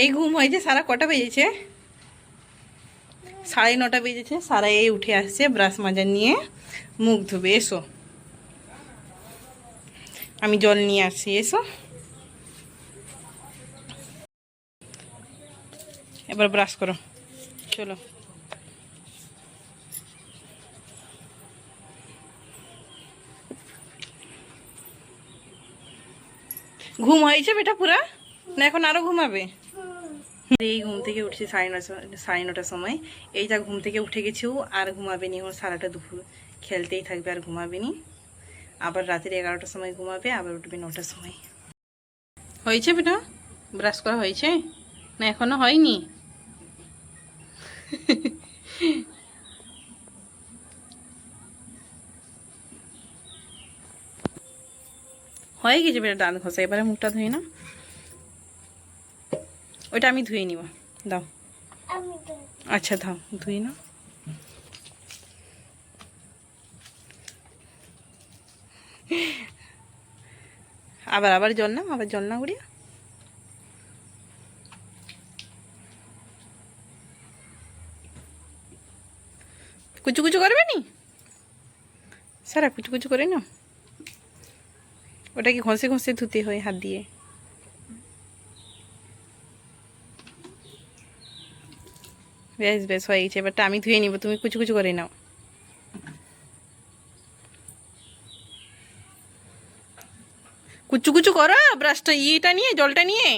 এই ঘুম হয়েছে সারা কটা বেজেছে? 9:30 বেজেছে। সারা এই উঠে আসছে ব্রাশ মাজা নিয়ে, মুখ ধুবে। এসো, আমি জল নিয়ে আসছি, এসো। এবার ব্রাশ করো, চলো। ঘুম হয়েছে বেটা পুরা, না এখন আরো ঘুমাবে? এই ঘুম থেকে উঠছি 9:30 সময়। এই যা ঘুম থেকে উঠে গেছে ও, আর ঘুমাবে নি। ওর সারাটা দুপুর খেলতেই থাকবে, আর ঘুমাবে নি। আবার রাতের 11টার সময় ঘুমাবে, আবার উঠবে 9টার সময়। হয়েছে বেটা? ব্রাশ করা হয়েছে না এখনো হয়নি? হয়ে গেছে বেটা দাঁত ঘষা। এবারে মুখটা ধুয়ে না, ওইটা আমি ধুয়ে নিব। দাও, আচ্ছা দাও, ধুয়ে না। আবার আবার জল না, আবার জল না উড়িয়া। কুচু কুচু করবে নি? সারা কুচু কুচু করে না, ওটা কি ঘষে ঘষে ধুতে হয় হাত দিয়ে? বেশ বেশ, হয়ে গেছে। এবারটা আমি ধুয়ে নিব, তুমি কুচু কুচু করে নাও। কুচু কুচু করো ব্রাশটা, ইয়েটা নিয়ে, জলটা নিয়ে।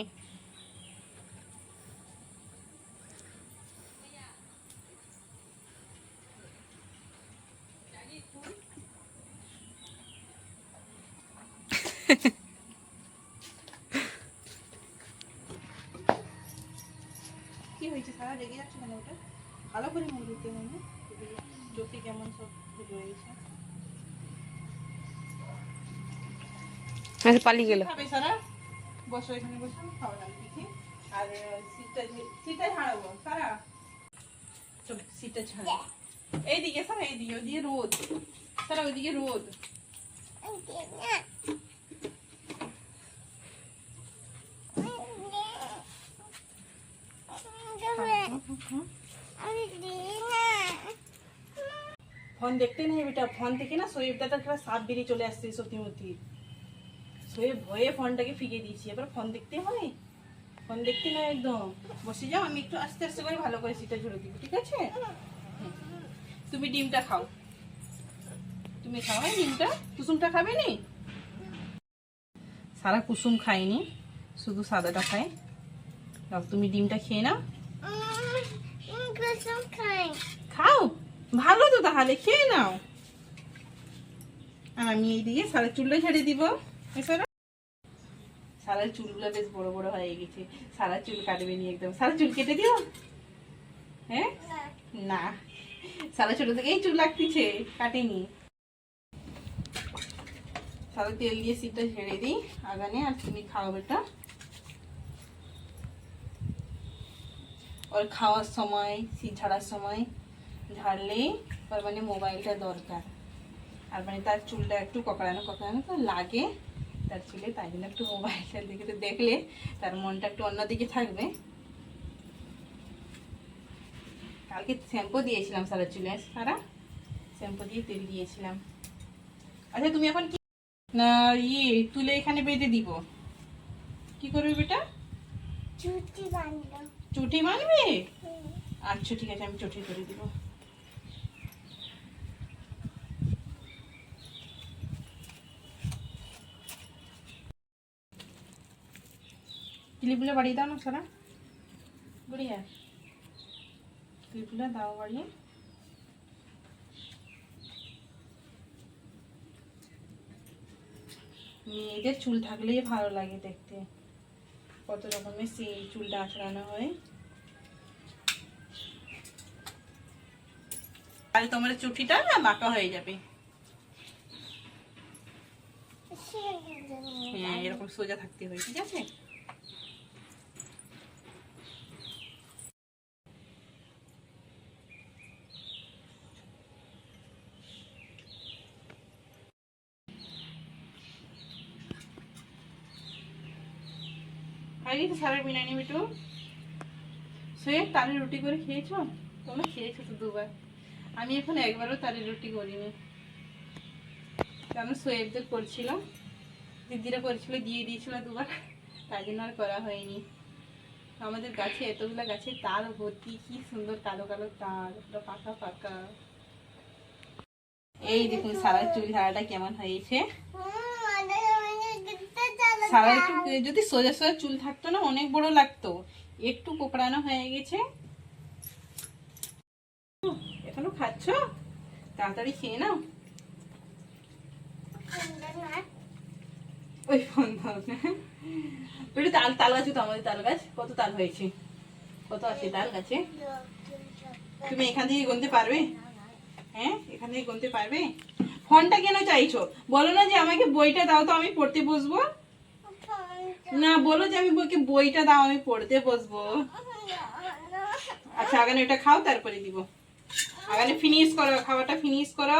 কি হয়েছে সারা, রেগে যাচ্ছে কেন? ওটা ভালো করে মুখ ধুতে হয় না? চোখে কেমন সব রয়েছে। আচ্ছা, পালিয়ে গেল। খাবে সারা? বসো এখানে, বসো, খাওয়া দাও দেখি। আর সিটটা ছাড়াবো সারা, চলো সিটটা ছাড়াবো। এইদিকে সারা, এইদিকে, ওইদিকে রোদ সারা, ওইদিকে রোদ। ফোন দেখতে নেই বেটা, ফোন থেকে না শোয়েবটা একটা সাপ বেরিয়ে চলে আসছে সত্যি। শোয়েব ভয়ে ফোনটাকে ফিকে দিয়েছি, এবার ফোন দেখতে হয়? ফোন দেখতে না, একদম বসে যাও। আমি একটু আস্তে আস্তে করে ভালো করে সিটটা ঝরে দিব, ঠিক আছে? তুমি ডিমটা খাও, তুমি খাও। হ্যাঁ, ডিমটা, কুসুমটা খাবে নি? সারা কুসুম খায়নি, শুধু সাদাটা খায়। দাও, তুমি ডিমটা খেয়ে নাও। খাও, ভালো তো, তাহলে খেয়ে নাও। আর আমি এইদিকে সারা চুলটা ঝেড়ে দিব। সারার চুলগুলো বেশ বড় বড় হয়ে গেছে। সারা চুল কাটবে নি একদম। সারা চুল কেটে দিও। হ্যাঁ না, সারা ছোট থেকেই চুল লাগতেছে, কাটেনি। সারা তেল দিয়ে সিটটা ঝেড়ে দিই আগানে, আর তুমি খাও বেটা। ওর খাওয়ার সময়, সিট ঝাড়ার সময় ঝাড়লেই তার মানে মোবাইলটা দরকার। আর মানে তার চুলটা একটু ককড়ানো ককড়ানো তো লাগে তার চুলে, তাই জন্য একটু মোবাইলটার দিকে দেখলে তার মনটা একটু অন্যদিকে থাকবে। কালকে শ্যাম্পু দিয়েছিলাম সারা চুলে, সারা শ্যাম্পু দিয়ে তেল দিয়েছিলাম। আচ্ছা তুমি এখন কি না ইয়ে তুলে এখানে বেঁধে দিব? কি করবে বেটা? চুটি বাঁধবে? আচ্ছা ঠিক আছে, আমি চুটি করে দিব। ক্লিপগুলো বাড়িয়ে দাও না সারা, বুড়িয়া, ক্লিপগুলো দাও বাড়িয়ে। মেয়েদের চুল থাকলেই ভালো লাগে দেখতে, কত রকমের সেই চুলটা আঁচড়ানো হয়। তাহলে তোমার চুটিটা না বাঁকা হয়ে যাবে। হ্যাঁ, এরকম সোজা থাকতে হয়, ঠিক আছে? হয়ে গেছে সারা বিনানি বিটু। সোয়েব তালের রুটি করে খেয়েছো? তোমরা খেয়েছো তো দুবার, আমি এখন একবারও তালের রুটি করিনি, কারণ সোয়েবদের করছিলাম, দিদিরা করেছিল, দিয়ে দিয়েছিল দুবার, তাই জন্য আর করা হয়নি। আমাদের গাছে এতগুলো গাছে তাল ভর্তি, কি সুন্দর কালো কালো তাল, পুরো পাকা পাকা। এই দেখুন সারার চুল ঝাড়াটা কেমন হয়েছে। সারা একটু যদি সোজা সোজা চুল থাকতো না অনেক বড় লাগতো, একটু কোকড়ানো হয়ে গেছে। এখনো খাচ্ছ? তাড়াতাড়ি খেয়ে নাও। ওই ফোন ওইটা তাল, তাল গাছ তো আমাদের, তাল গাছ কত তাল হয়েছে, কত আছে তাল গাছে? তুমি এখান থেকে গুনতে পারবে? হ্যাঁ, এখান থেকে গুনতে পারবে? ফোনটা কেন চাইছো? বলো না যে আমাকে বইটা দাও তো আমি পড়তে বসবো। না, বলো যে আমি বইটা দাও আমি পড়তে বসবো। আচ্ছা আগে এটা খাও তারপরে দিব। আগে ফিনিশ করো, খাওয়াটা ফিনিশ করো।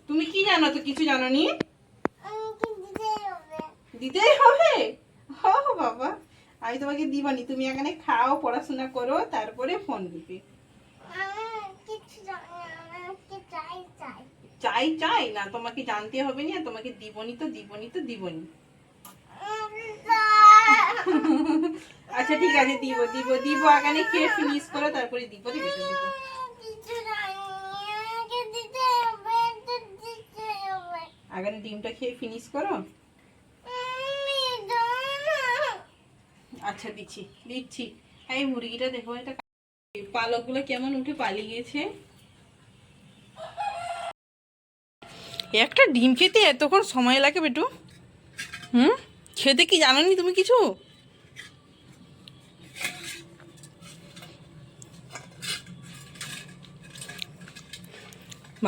তুমি কি জানো? তো কিছু জানো নি? দিতেই হবে? ও বাবা, আমি তোমাকে দিবানি, তুমি এখানে খাও, পড়াশোনা করো, তারপরে ফোন দিবে। চাই চাই না, তোমাকে জানতে হবে না, তোমাকে দিবনি তো দিবনি তো দিবনি। আচ্ছা ঠিক আছে, দিব দিব দিব, আগে খেয়ে ফিনিশ করো তারপরে দিব, দিব দিব। আগে ডিমটা খেয়ে ফিনিশ করো। আচ্ছা দিচ্ছি দিচ্ছি। এই মুরগিটা দেখো, এটা পালক গুলো কেমন উঠে পালিয়ে গেছে। একটা ডিম খেতে এতক্ষণ সময় লাগে বেটু? খেতে কি জানো নি তুমি কিছু?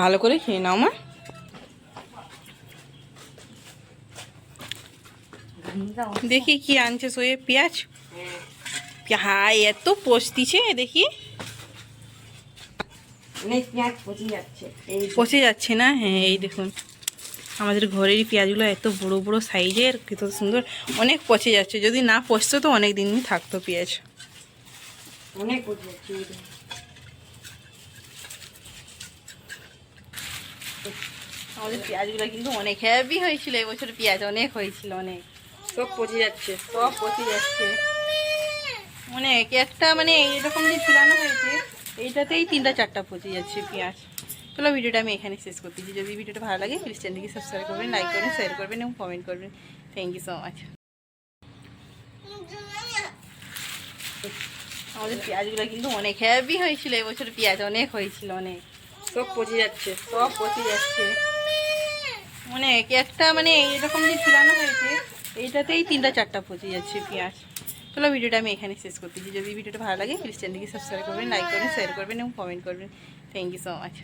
ভালো করে খেয়ে নাও মা। দেখি কি আনছে সোয়ে, পেঁয়াজ? হ্যাঁ, এত পচতিছে দেখি। পচে যাচ্ছে না? হ্যাঁ এই দেখুন, আমাদের ঘরেরই পেঁয়াজগুলো এত বড় বড় সাইজের, কত সুন্দর। অনেক পচে যাচ্ছে, যদি না পচতো তো অনেক দিন থাকতো পেঁয়াজ। অনেক পচে যাচ্ছে। আমাদের পেঁয়াজগুলো কিন্তু অনেক হেভি হয়েছিল এবছর, পেঁয়াজ অনেক হয়েছিল, অনেক। সব পচে যাচ্ছে, সব পচে যাচ্ছে অনেক। একটা মানে এরকম যে ঝুলানো হয়েছে, এইটাতেই 3টা 4টা পচে যাচ্ছে পেঁয়াজ। চলো ভিডিওটা আমি এখানে শেষ করতেছি। যদি ভিডিওটা ভালো লাগে প্লিজ চ্যানেলকে সাবস্ক্রাইব করবেন, লাইক করবেন, শেয়ার করবেন এবং কমেন্ট করবেন। Thank you so much. আমাদের পেঁয়াজগুলো কিন্তু অনেক হেভি হয়েছিল এবছর, পেঁয়াজ অনেক হয়েছিল, অনেক। সব পচে যাচ্ছে, সব পচে যাচ্ছে অনেক। একটা মানে এরকম যে ঝুলানো হয়েছে, এইটাতেই 3টা 4টা পচে যাচ্ছে পেঁয়াজ। চলো ভিডিওটা আমি এখানে শেষ করতেছি। যদি ভিডিওটা ভালো লাগে প্লিজ চ্যানেলকে সাবস্ক্রাইব করবেন, লাইক করবেন, শেয়ার করবেন এবং কমেন্ট করবেন। Thank you so much.